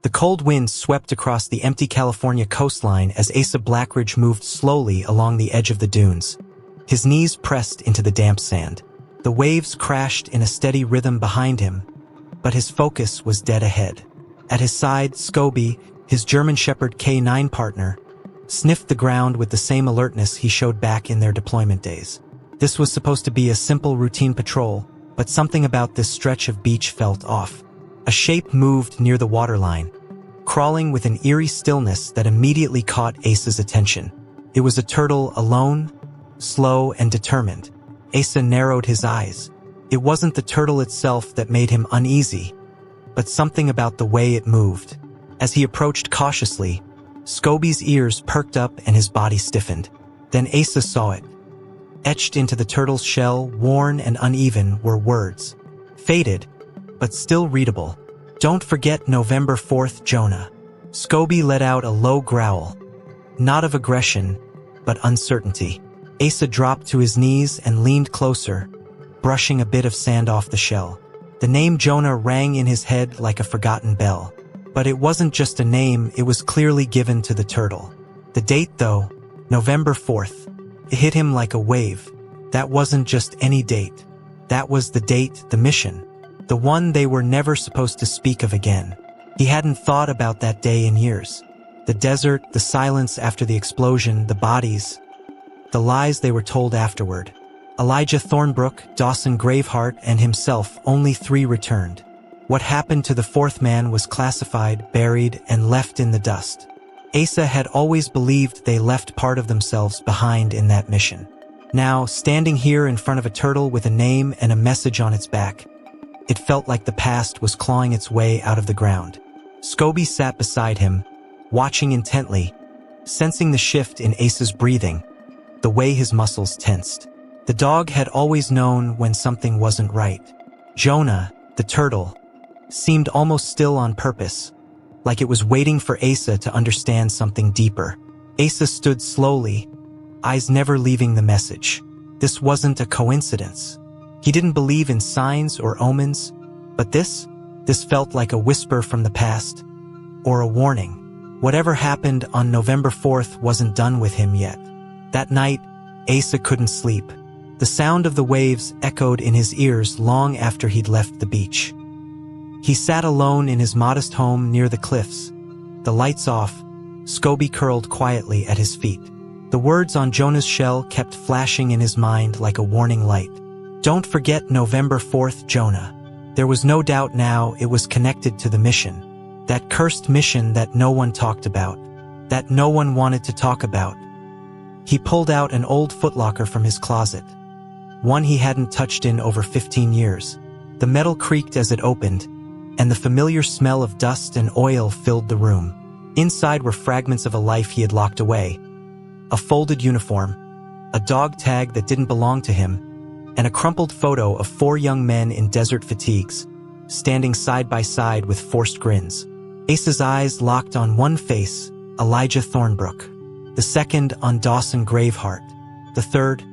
The cold wind swept across the empty California coastline as Asa Blackridge moved slowly along the edge of the dunes. His knees pressed into the damp sand. The waves crashed in a steady rhythm behind him, but his focus was dead ahead. At his side, Scoby, his German Shepherd K9 partner, sniffed the ground with the same alertness he showed back in their deployment days. This was supposed to be a simple routine patrol, but something about this stretch of beach felt off. A shape moved near the waterline, crawling with an eerie stillness that immediately caught Asa's attention. It was a turtle alone, slow and determined. Asa narrowed his eyes. It wasn't the turtle itself that made him uneasy, but something about the way it moved. As he approached cautiously, Scoby's ears perked up and his body stiffened. Then Asa saw it. Etched into the turtle's shell, worn and uneven, were words. Faded, but still readable. "Don't forget November 4th, Jonah." Scoby let out a low growl. Not of aggression, but uncertainty. Asa dropped to his knees and leaned closer, brushing a bit of sand off the shell. The name Jonah rang in his head like a forgotten bell. But it wasn't just a name, it was clearly given to the turtle. The date, though, November 4th. It hit him like a wave. That wasn't just any date. That was the date, the mission. The one they were never supposed to speak of again. He hadn't thought about that day in years. The desert, the silence after the explosion, the bodies, the lies they were told afterward. Elijah Thornbrook, Dawson Graveheart, and himself, only 3 returned. What happened to the 4th man was classified, buried, and left in the dust. Asa had always believed they left part of themselves behind in that mission. Now, standing here in front of a turtle with a name and a message on its back, it felt like the past was clawing its way out of the ground. Scoby sat beside him, watching intently, sensing the shift in Asa's breathing, the way his muscles tensed. The dog had always known when something wasn't right. Jonah, the turtle, seemed almost still on purpose, like it was waiting for Asa to understand something deeper. Asa stood slowly, eyes never leaving the message. This wasn't a coincidence. He didn't believe in signs or omens, but this felt like a whisper from the past, or a warning. Whatever happened on November 4th wasn't done with him yet. That night, Asa couldn't sleep. The sound of the waves echoed in his ears long after he'd left the beach. He sat alone in his modest home near the cliffs. The lights off, Scoby curled quietly at his feet. The words on Jonah's shell kept flashing in his mind like a warning light. "Don't forget November 4th, Jonah." There was no doubt now it was connected to the mission. That cursed mission that no one talked about. That no one wanted to talk about. He pulled out an old footlocker from his closet. One he hadn't touched in over 15 years. The metal creaked as it opened, and the familiar smell of dust and oil filled the room. Inside were fragments of a life he had locked away. A folded uniform, a dog tag that didn't belong to him, and a crumpled photo of 4 young men in desert fatigues, standing side by side with forced grins. Asa's eyes locked on one face, Elijah Thornbrook. The second on Dawson Graveheart. The third,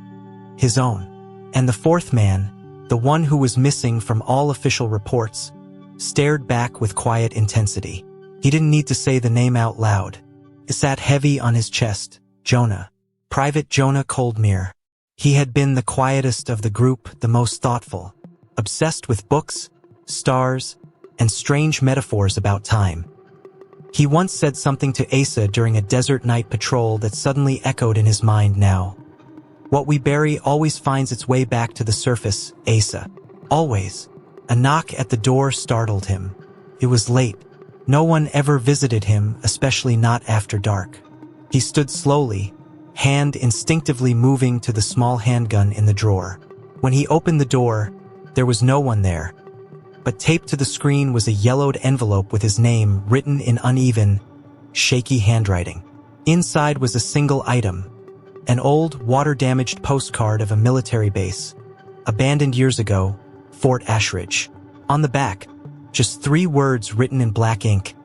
his own. And the 4th man, the one who was missing from all official reports, stared back with quiet intensity. He didn't need to say the name out loud. It sat heavy on his chest. Jonah. Private Jonah Coldmere. He had been the quietest of the group, the most thoughtful, obsessed with books, stars, and strange metaphors about time. He once said something to Asa during a desert night patrol that suddenly echoed in his mind now. "What we bury always finds its way back to the surface, Asa. Always." A knock at the door startled him. It was late. No one ever visited him, especially not after dark. He stood slowly, hand instinctively moving to the small handgun in the drawer. When he opened the door, there was no one there. But taped to the screen was a yellowed envelope with his name written in uneven, shaky handwriting. Inside was a single item, an old, water-damaged postcard of a military base, abandoned years ago, Fort Ashridge. On the back, just 3 words written in black ink.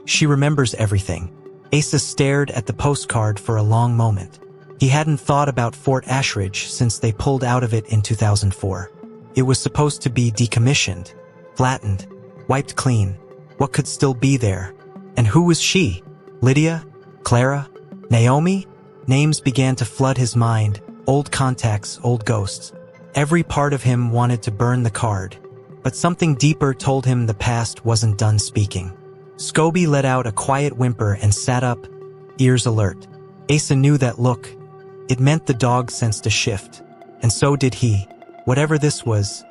"She remembers everything." Asa stared at the postcard for a long moment. He hadn't thought about Fort Ashridge since they pulled out of it in 2004. It was supposed to be decommissioned, flattened, wiped clean. What could still be there? And who was she? Lydia? Clara? Naomi? Names began to flood his mind, old contacts, old ghosts. Every part of him wanted to burn the card, but something deeper told him the past wasn't done speaking. Scoby let out a quiet whimper and sat up, ears alert. Asa knew that look. It meant the dog sensed a shift, and so did he. Whatever this was,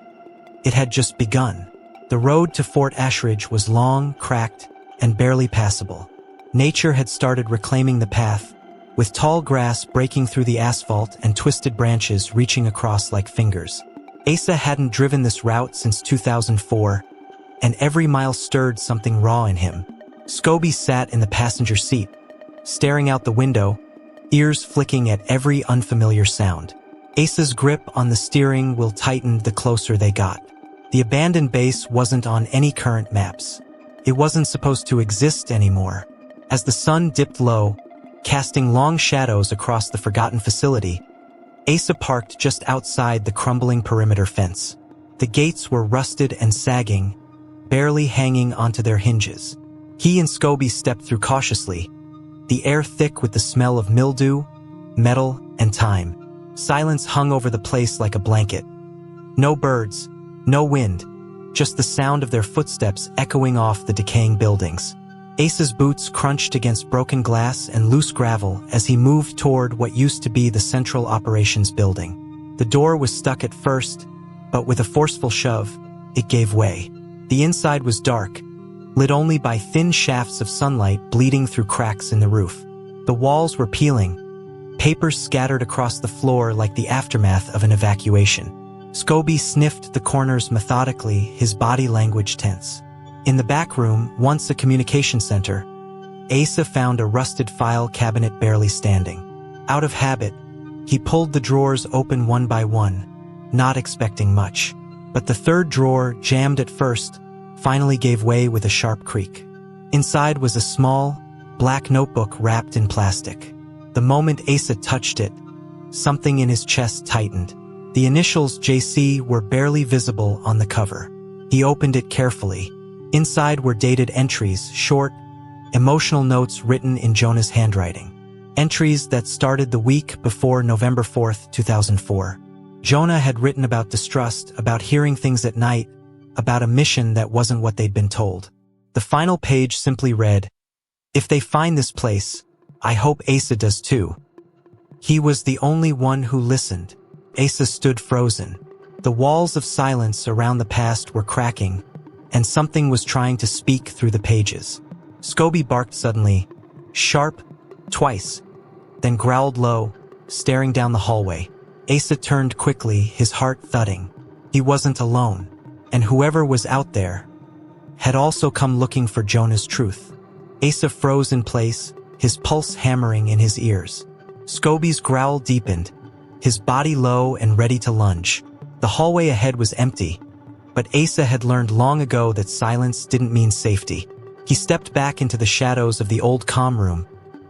it had just begun. The road to Fort Ashridge was long, cracked, and barely passable. Nature had started reclaiming the path, with tall grass breaking through the asphalt and twisted branches reaching across like fingers. Asa hadn't driven this route since 2004, and every mile stirred something raw in him. Scoby sat in the passenger seat, staring out the window, ears flicking at every unfamiliar sound. Asa's grip on the steering wheel tightened the closer they got. The abandoned base wasn't on any current maps. It wasn't supposed to exist anymore. As the sun dipped low, casting long shadows across the forgotten facility, Asa parked just outside the crumbling perimeter fence. The gates were rusted and sagging, barely hanging onto their hinges. He and Scoby stepped through cautiously, the air thick with the smell of mildew, metal, and time. Silence hung over the place like a blanket. No birds, no wind, just the sound of their footsteps echoing off the decaying buildings. Asa's boots crunched against broken glass and loose gravel as he moved toward what used to be the Central Operations Building. The door was stuck at first, but with a forceful shove, it gave way. The inside was dark, lit only by thin shafts of sunlight bleeding through cracks in the roof. The walls were peeling, papers scattered across the floor like the aftermath of an evacuation. Scoby sniffed the corners methodically, his body language tense. In the back room, once a communication center, Asa found a rusted file cabinet barely standing. Out of habit, he pulled the drawers open one by one, not expecting much. But the third drawer, jammed at first, finally gave way with a sharp creak. Inside was a small, black notebook wrapped in plastic. The moment Asa touched it, something in his chest tightened. The initials JC were barely visible on the cover. He opened it carefully. Inside were dated entries, short, emotional notes written in JONAH's handwriting. Entries that started the week before November 4th, 2004. JONAH had written about distrust, about hearing things at night, about a mission that wasn't what they'd been told. The final page simply read, "If they find this place, I hope Asa does too." He was the only one who listened. Asa stood frozen. The walls of silence around the past were cracking, and something was trying to speak through the pages. Scoby barked suddenly, sharp, twice, then growled low, staring down the hallway. Asa turned quickly, his heart thudding. He wasn't alone, and whoever was out there had also come looking for JONAH's truth. Asa froze in place, his pulse hammering in his ears. Scoby's growl deepened, his body low and ready to lunge. The hallway ahead was empty, but Asa had learned long ago that silence didn't mean safety. He stepped back into the shadows of the old comm room,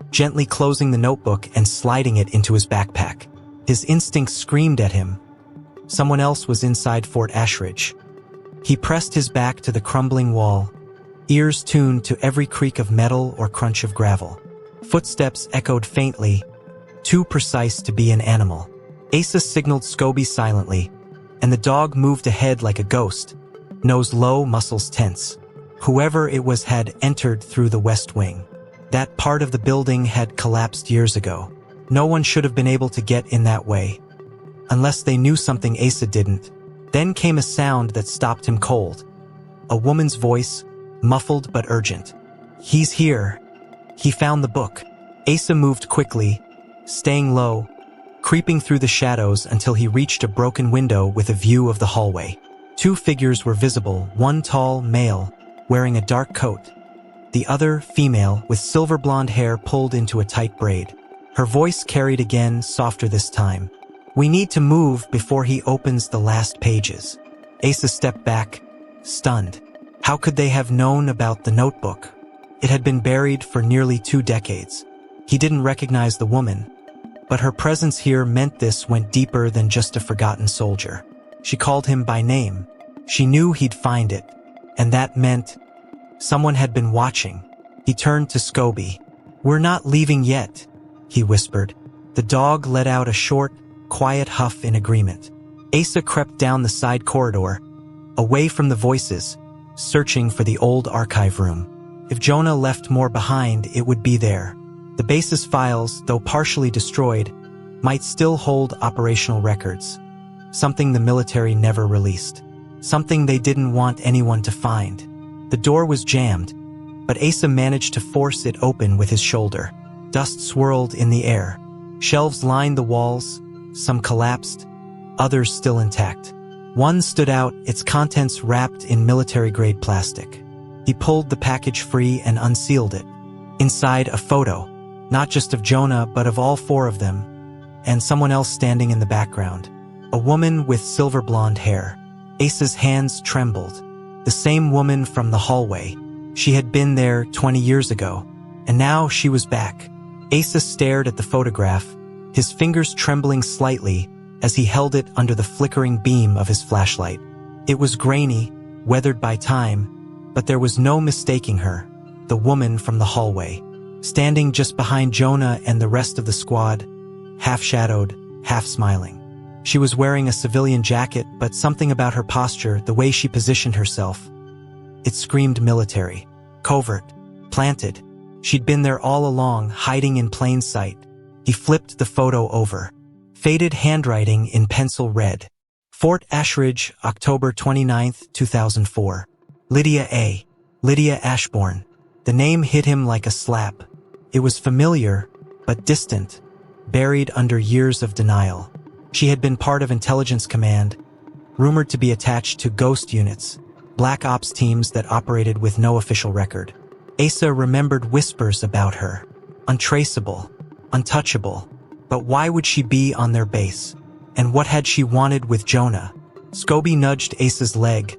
gently closing the notebook and sliding it into his backpack. His instincts screamed at him. Someone else was inside Fort Ashridge. He pressed his back to the crumbling wall, ears tuned to every creak of metal or crunch of gravel. Footsteps echoed faintly, too precise to be an animal. Asa signaled Scoby silently, and the dog moved ahead like a ghost, nose low, muscles tense. Whoever it was had entered through the west wing. That part of the building had collapsed years ago. No one should have been able to get in that way, unless they knew something Asa didn't. Then came a sound that stopped him cold. A woman's voice, muffled but urgent. "He's here." He found the book. Asa moved quickly, staying low, creeping through the shadows until he reached a broken window with a view of the hallway. Two figures were visible, one tall, male, wearing a dark coat. The other, female, with silver blonde hair pulled into a tight braid. Her voice carried again, softer this time. "We need to move before he opens the last pages." Asa stepped back, stunned. How could they have known about the notebook? It had been buried for nearly 2 decades. He didn't recognize the woman, but her presence here meant this went deeper than just a forgotten soldier. She called him by name. She knew he'd find it, and that meant someone had been watching. He turned to Scoby. "We're not leaving yet," he whispered. The dog let out a short, quiet huff in agreement. Asa crept down the side corridor, away from the voices, searching for the old archive room. If JONAH left more behind, it would be there. The base's files, though partially destroyed, might still hold operational records. Something the military never released. Something they didn't want anyone to find. The door was jammed, but Asa managed to force it open with his shoulder. Dust swirled in the air. Shelves lined the walls, some collapsed, others still intact. One stood out, its contents wrapped in military-grade plastic. He pulled the package free and unsealed it. Inside, a photo, not just of JONAH, but of all four of them, and someone else standing in the background. A woman with silver blonde hair. Asa's hands trembled. The same woman from the hallway. She had been there 20 years ago, and now she was back. Asa stared at the photograph, his fingers trembling slightly as he held it under the flickering beam of his flashlight. It was grainy, weathered by time, but there was no mistaking her, the woman from the hallway, standing just behind JONAH and the rest of the squad, half-shadowed, half-smiling. She was wearing a civilian jacket, but something about her posture, the way she positioned herself, it screamed military, covert, planted. She'd been there all along, hiding in plain sight. He flipped the photo over. Faded handwriting in pencil red. Fort Ashridge, October 29, 2004. Lydia A. Lydia Ashbourne. The name hit him like a slap. It was familiar, but distant, buried under years of denial. She had been part of intelligence command, rumored to be attached to ghost units, black ops teams that operated with no official record. Asa remembered whispers about her. Untraceable, untouchable. But why would she be on their base? And what had she wanted with JONAH? Scoby nudged Asa's leg.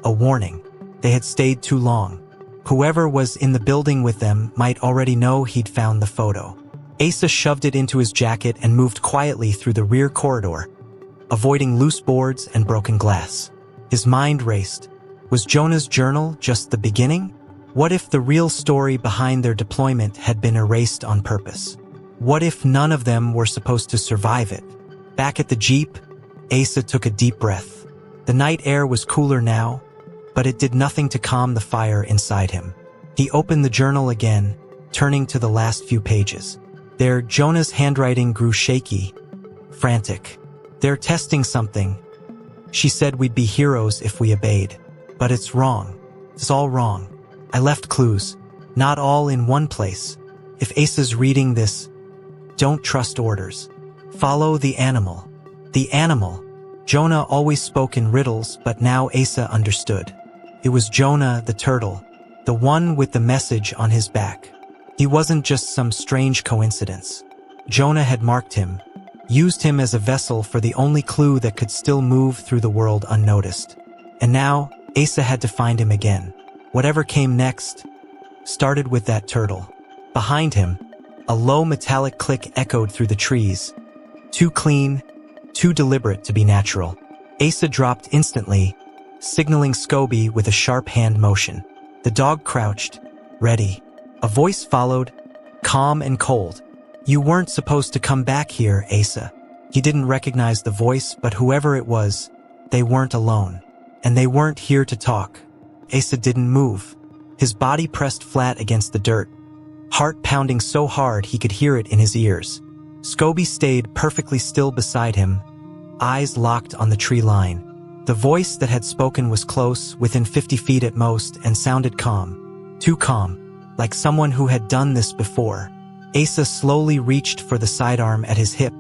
A warning. They had stayed too long. Whoever was in the building with them might already know he'd found the photo. Asa shoved it into his jacket and moved quietly through the rear corridor, avoiding loose boards and broken glass. His mind raced. Was JONAH's journal just the beginning? What if the real story behind their deployment had been erased on purpose? What if none of them were supposed to survive it? Back at the Jeep, Asa took a deep breath. The night air was cooler now, but it did nothing to calm the fire inside him. He opened the journal again, turning to the last few pages. There, JONAH's handwriting grew shaky, frantic. "They're testing something. She said we'd be heroes if we obeyed. But it's wrong. It's all wrong. I left clues. Not all in one place. If Asa's reading this, don't trust orders. Follow the animal." The animal. JONAH always spoke in riddles, but now Asa understood. It was JONAH the turtle, the one with the message on his back. He wasn't just some strange coincidence. JONAH had marked him, used him as a vessel for the only clue that could still move through the world unnoticed. And now, Asa had to find him again. Whatever came next started with that turtle. Behind him, a low metallic click echoed through the trees. Too clean, too deliberate to be natural. Asa dropped instantly, signaling Scoby with a sharp hand motion. The dog crouched, ready. A voice followed, calm and cold. "You weren't supposed to come back here, Asa." He didn't recognize the voice, but whoever it was, they weren't alone. And they weren't here to talk. Asa didn't move. His body pressed flat against the dirt, heart pounding so hard he could hear it in his ears. Scoby stayed perfectly still beside him, eyes locked on the tree line. The voice that had spoken was close, within 50 feet at most, and sounded calm. Too calm, like someone who had done this before. Asa slowly reached for the sidearm at his hip,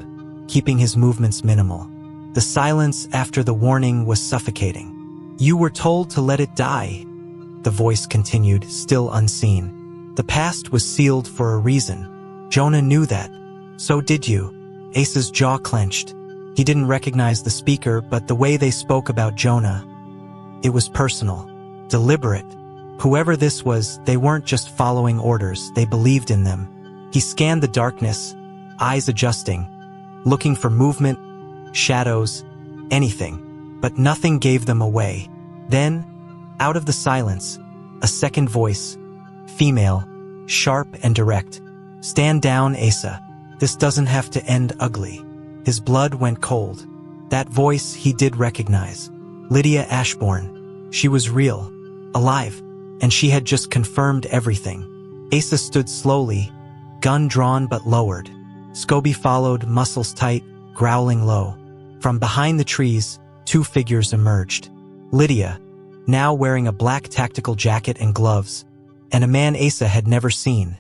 keeping his movements minimal. The silence after the warning was suffocating. "You were told to let it die," the voice continued, still unseen. "The past was sealed for a reason. JONAH knew that. So did you." Asa's jaw clenched. He didn't recognize the speaker, but the way they spoke about JONAH, it was personal, deliberate. Whoever this was, they weren't just following orders, they believed in them. He scanned the darkness, eyes adjusting, looking for movement, shadows, anything. But nothing gave them away. Then, out of the silence, a second voice, female, sharp and direct. "Stand down, Asa. This doesn't have to end ugly." His blood went cold. That voice he did recognize. Lydia Ashbourne. She was real, alive, and she had just confirmed everything. Asa stood slowly, gun drawn but lowered. Scoby followed, muscles tight, growling low. From behind the trees, two figures emerged. Lydia, now wearing a black tactical jacket and gloves, and a man Asa had never seen.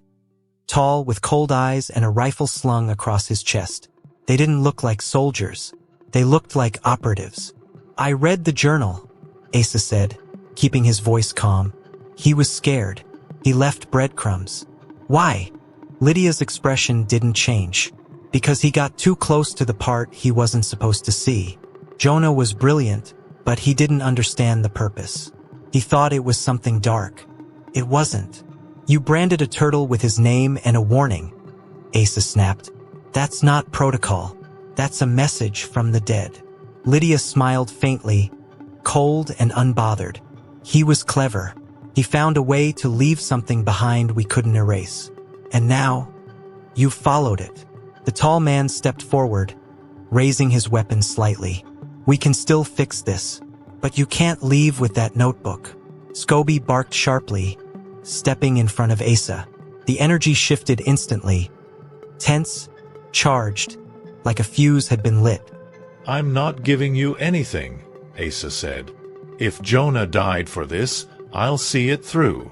Tall, with cold eyes and a rifle slung across his chest. They didn't look like soldiers. They looked like operatives. "I read the journal," Asa said, keeping his voice calm. He was scared. He left breadcrumbs. "Why?" Lydia's expression didn't change. "Because he got too close to the part he wasn't supposed to see. Jonah was brilliant, but he didn't understand the purpose. He thought it was something dark. It wasn't. You branded a turtle with his name and a warning," Asa snapped. "That's not protocol. That's a message from the dead." Lydia smiled faintly, cold and unbothered. "He was clever. He found a way to leave something behind we couldn't erase. And now, you followed it." The tall man stepped forward, raising his weapon slightly. "We can still fix this, but you can't leave with that notebook." Scoby barked sharply, stepping in front of Asa. The energy shifted instantly. Tense, charged, like a fuse had been lit. "I'm not giving you anything," Asa said. "If Jonah died for this, I'll see it through."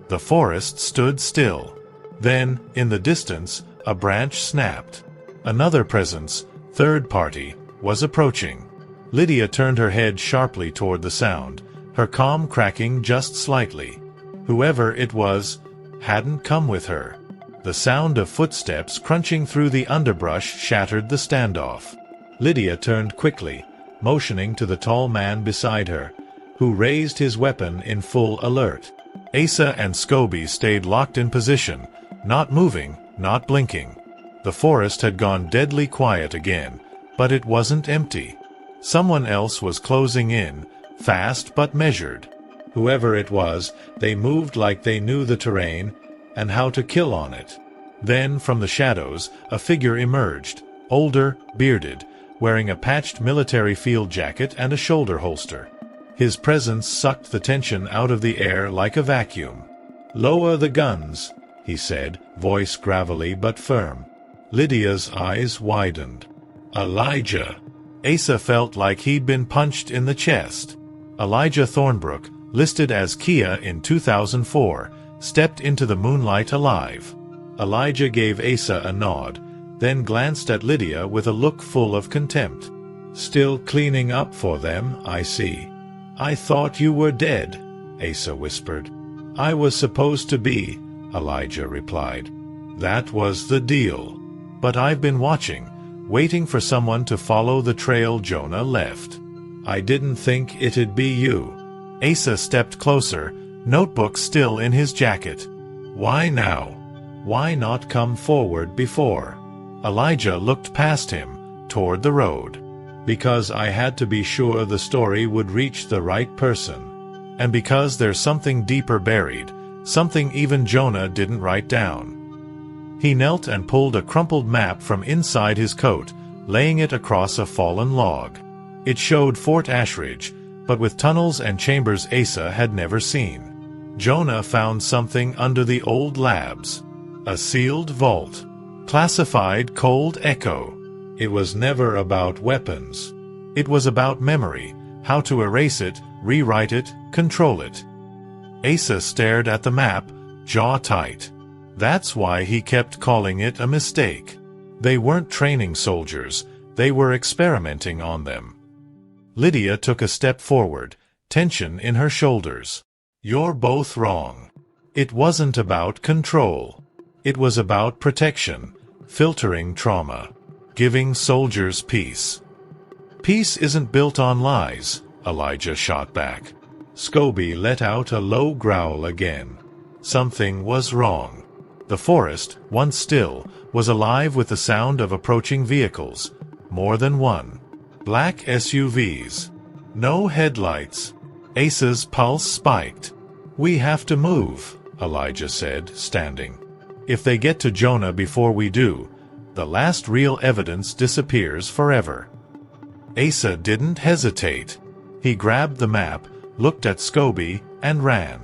The forest stood still. Then, in the distance, a branch snapped. Another presence, third party, was approaching. Lydia turned her head sharply toward the sound, her calm cracking just slightly. Whoever it was, hadn't come with her. The sound of footsteps crunching through the underbrush shattered the standoff. Lydia turned quickly, motioning to the tall man beside her, who raised his weapon in full alert. Asa and Scoby stayed locked in position, not moving, not blinking. The forest had gone deadly quiet again, but it wasn't empty. Someone else was closing in, fast but measured. Whoever it was, they moved like they knew the terrain and how to kill on it. Then, from the shadows, a figure emerged, older, bearded, wearing a patched military field jacket and a shoulder holster. His presence sucked the tension out of the air like a vacuum. "Lower the guns," he said, voice gravelly but firm. Lydia's eyes widened. "Elijah!" Asa felt like he'd been punched in the chest. Elijah Thornbrook, listed as Kia in 2004, stepped into the moonlight alive. Elijah gave Asa a nod, then glanced at Lydia with a look full of contempt. "Still cleaning up for them, I see." "I thought you were dead," Asa whispered. "I was supposed to be," Elijah replied. "That was the deal. But I've been watching, waiting for someone to follow the trail Jonah left. I didn't think it'd be you." Asa stepped closer, notebook still in his jacket. "Why now? Why not come forward before?" Elijah looked past him, toward the road. "Because I had to be sure the story would reach the right person. And because there's something deeper buried, something even Jonah didn't write down." He knelt and pulled a crumpled map from inside his coat, laying it across a fallen log. It showed Fort Ashridge, but with tunnels and chambers Asa had never seen. Jonah found something under the old labs. A sealed vault. Classified Cold Echo. It was never about weapons. It was about memory, how to erase it, rewrite it, control it. Asa stared at the map, jaw tight. That's why he kept calling it a mistake. They weren't training soldiers, they were experimenting on them. Lydia took a step forward, tension in her shoulders. "You're both wrong. It wasn't about control. It was about protection, filtering trauma, giving soldiers peace." "Peace isn't built on lies," Elijah shot back. Scoby let out a low growl again. Something was wrong. The forest, once still, was alive with the sound of approaching vehicles. More than one. Black SUVs. No headlights. Asa's pulse spiked. "We have to move," Elijah said, standing. "If they get to Jonah before we do, the last real evidence disappears forever." Asa didn't hesitate. He grabbed the map, looked at Scoby, and ran.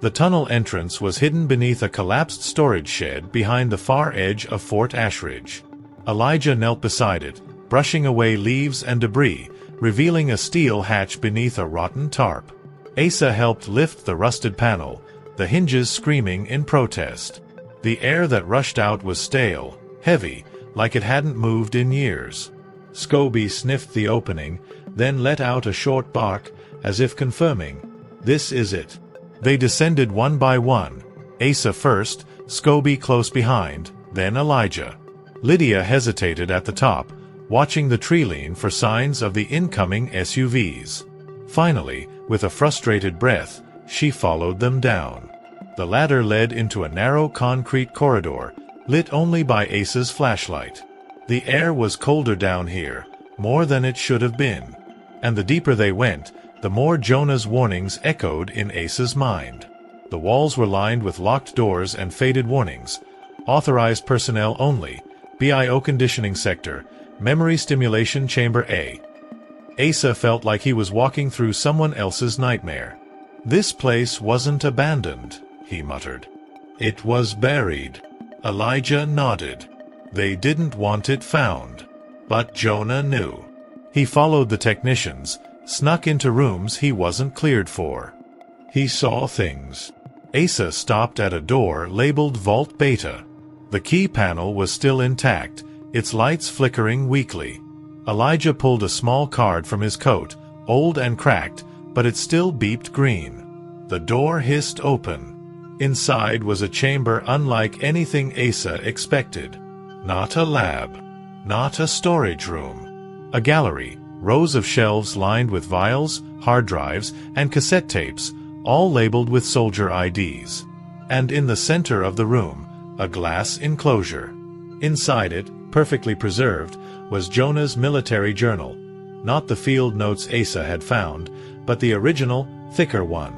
The tunnel entrance was hidden beneath a collapsed storage shed behind the far edge of Fort Ashridge. Elijah knelt beside it, brushing away leaves and debris, revealing a steel hatch beneath a rotten tarp. Asa helped lift the rusted panel, the hinges screaming in protest. The air that rushed out was stale, heavy, like it hadn't moved in years. Scoby sniffed the opening, then let out a short bark, as if confirming, "This is it." They descended one by one, Asa first, Scoby close behind, then Elijah. Lydia hesitated at the top, watching the tree lean for signs of the incoming SUVs. Finally, with a frustrated breath, she followed them down. The ladder led into a narrow concrete corridor, lit only by Asa's flashlight. The air was colder down here, more than it should have been. And the deeper they went, the more Jonah's warnings echoed in Asa's mind. The walls were lined with locked doors and faded warnings. Authorized personnel only, BIO conditioning sector, memory stimulation chamber A. Asa felt like he was walking through someone else's nightmare. "This place wasn't abandoned," he muttered. "It was buried." Elijah nodded. They didn't want it found. But Jonah knew. He followed the technicians, snuck into rooms he wasn't cleared for. He saw things. Asa stopped at a door labeled Vault Beta. The key panel was still intact, its lights flickering weakly. Elijah pulled a small card from his coat, old and cracked, but it still beeped green. The door hissed open. Inside was a chamber unlike anything Asa expected. Not a lab. Not a storage room. A gallery, rows of shelves lined with vials, hard drives, and cassette tapes, all labeled with soldier IDs. And in the center of the room, a glass enclosure. Inside it, perfectly preserved, was Jonah's military journal. Not the field notes Asa had found, but the original, thicker one.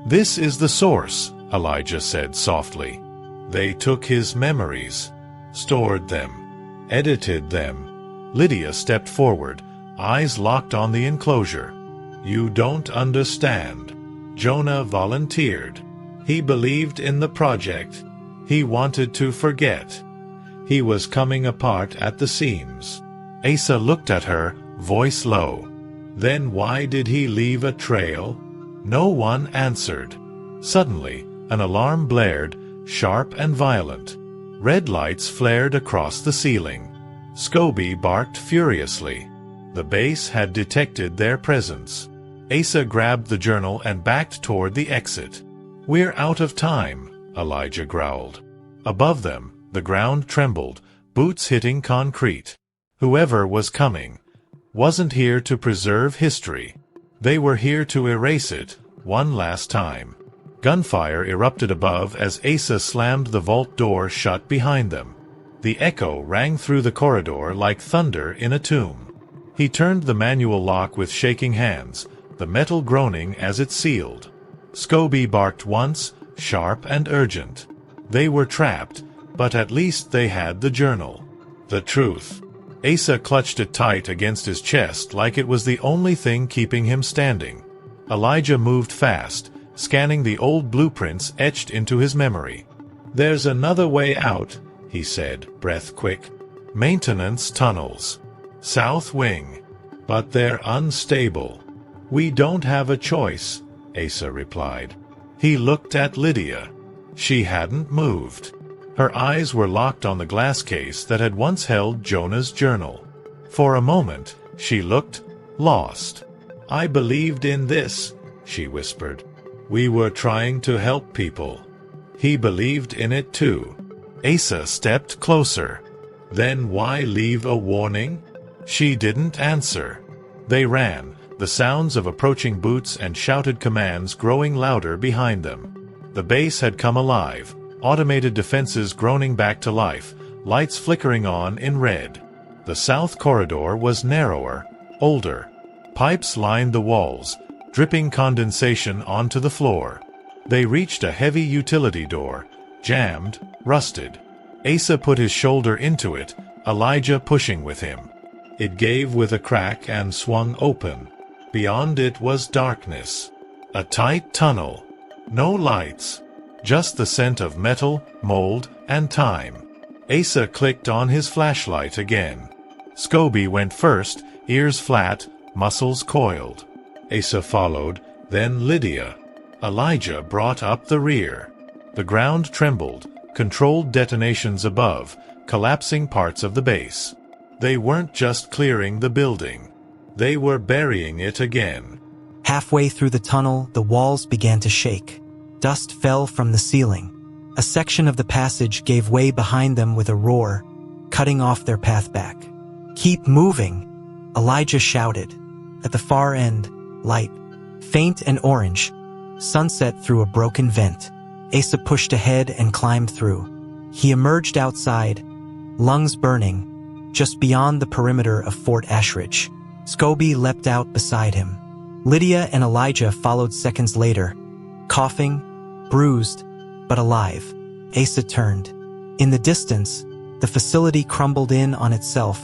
"This is the source," Elijah said softly. "They took his memories, stored them, edited them." Lydia stepped forward, eyes locked on the enclosure. "You don't understand." Jonah volunteered. He believed in the project. He wanted to forget. He was coming apart at the seams. Asa looked at her, voice low. "Then why did he leave a trail?" No one answered. Suddenly, an alarm blared, sharp and violent. Red lights flared across the ceiling. Scoby barked furiously. The base had detected their presence. Asa grabbed the journal and backed toward the exit. "We're out of time," Elijah growled. Above them, the ground trembled, boots hitting concrete. Whoever was coming wasn't here to preserve history. They were here to erase it, one last time. Gunfire erupted above as Asa slammed the vault door shut behind them. The echo rang through the corridor like thunder in a tomb. He turned the manual lock with shaking hands, the metal groaning as it sealed. Scoby barked once, sharp and urgent. They were trapped, but at least they had the journal. The truth. Asa clutched it tight against his chest like it was the only thing keeping him standing. Elijah moved fast, scanning the old blueprints etched into his memory. "There's another way out," he said, breath quick. "Maintenance tunnels. South wing. But they're unstable." "We don't have a choice," Asa replied. He looked at Lydia. She hadn't moved. Her eyes were locked on the glass case that had once held Jonah's journal. For a moment, she looked lost. "I believed in this," she whispered. "We were trying to help people." He believed in it too. Asa stepped closer. "Then why leave a warning?" She didn't answer. They ran, the sounds of approaching boots and shouted commands growing louder behind them. The base had come alive, automated defenses groaning back to life, lights flickering on in red. The south corridor was narrower, older. Pipes lined the walls, dripping condensation onto the floor. They reached a heavy utility door, jammed, rusted. Asa put his shoulder into it, Elijah pushing with him. It gave with a crack and swung open. Beyond it was darkness. A tight tunnel. No lights. Just the scent of metal, mold, and time. Asa clicked on his flashlight again. Scoby went first, ears flat, muscles coiled. Asa followed, then Lydia. Elijah brought up the rear. The ground trembled, controlled detonations above, collapsing parts of the base. They weren't just clearing the building. They were burying it again. Halfway through the tunnel, the walls began to shake. Dust fell from the ceiling. A section of the passage gave way behind them with a roar, cutting off their path back. "Keep moving!" Elijah shouted. At the far end, light, faint and orange, sunset through a broken vent. Asa pushed ahead and climbed through. He emerged outside, lungs burning, just beyond the perimeter of Fort Ashridge. Scoby leapt out beside him. Lydia and Elijah followed seconds later, coughing, bruised, but alive. Asa turned. In the distance, the facility crumbled in on itself,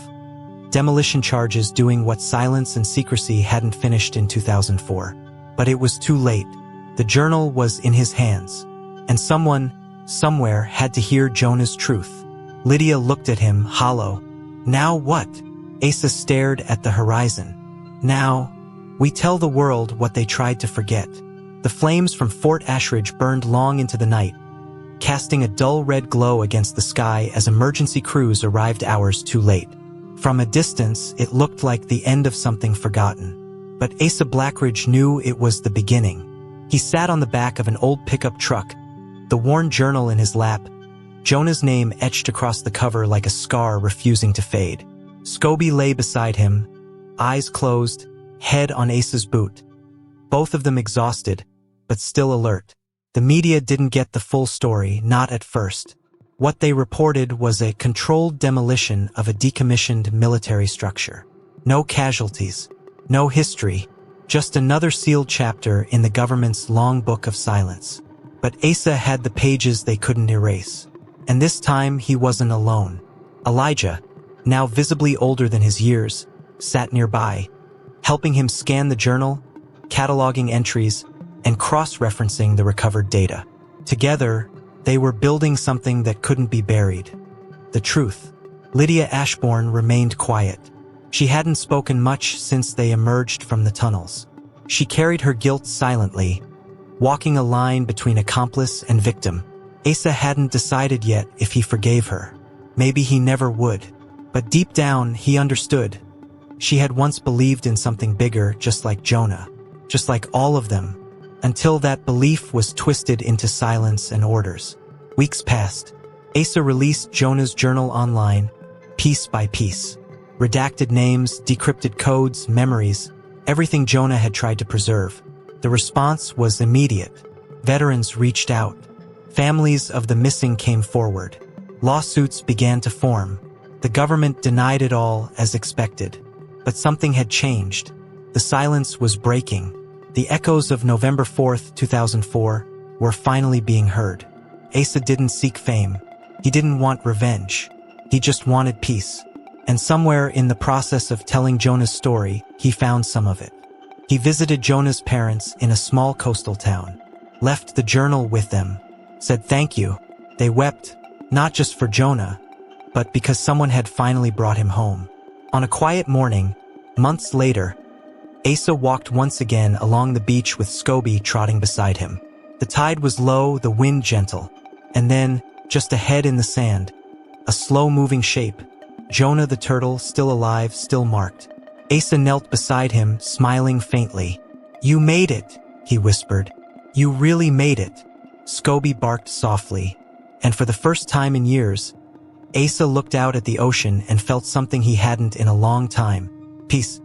demolition charges doing what silence and secrecy hadn't finished in 2004. But it was too late. The journal was in his hands, and someone, somewhere, had to hear Jonah's truth. Lydia looked at him, hollow. "Now what?" Asa stared at the horizon. "Now, we tell the world what they tried to forget." The flames from Fort Ashridge burned long into the night, casting a dull red glow against the sky as emergency crews arrived hours too late. From a distance, it looked like the end of something forgotten. But Asa Blackridge knew it was the beginning. He sat on the back of an old pickup truck, the worn journal in his lap, Jonah's name etched across the cover like a scar refusing to fade. Scoby lay beside him, eyes closed, head on Asa's boot. Both of them exhausted, but still alert. The media didn't get the full story, not at first. What they reported was a controlled demolition of a decommissioned military structure. No casualties, no history, just another sealed chapter in the government's long book of silence. But Asa had the pages they couldn't erase. And this time he wasn't alone. Elijah, now visibly older than his years, sat nearby, helping him scan the journal, cataloging entries, and cross-referencing the recovered data. Together, they were building something that couldn't be buried. The truth. Lydia Ashbourne remained quiet. She hadn't spoken much since they emerged from the tunnels. She carried her guilt silently, walking a line between accomplice and victim. Asa hadn't decided yet if he forgave her. Maybe he never would. But deep down, he understood. She had once believed in something bigger, just like Jonah, just like all of them, until that belief was twisted into silence and orders. Weeks passed. Asa released Jonah's journal online, piece by piece. Redacted names, decrypted codes, memories, everything Jonah had tried to preserve. The response was immediate. Veterans reached out. Families of the missing came forward. Lawsuits began to form. The government denied it all as expected. But something had changed. The silence was breaking. The echoes of November 4th, 2004 were finally being heard. Asa didn't seek fame. He didn't want revenge. He just wanted peace. And somewhere in the process of telling Jonah's story, he found some of it. He visited Jonah's parents in a small coastal town, left the journal with them, said thank you. They wept, not just for Jonah, but because someone had finally brought him home. On a quiet morning, months later, Asa walked once again along the beach with Scoby trotting beside him. The tide was low, the wind gentle, and then, just ahead in the sand, a slow-moving shape, Jonah the turtle, still alive, still marked. Asa knelt beside him, smiling faintly. "You made it," he whispered. "You really made it." Scoby barked softly, and for the first time in years, Asa looked out at the ocean and felt something he hadn't in a long time. Peace.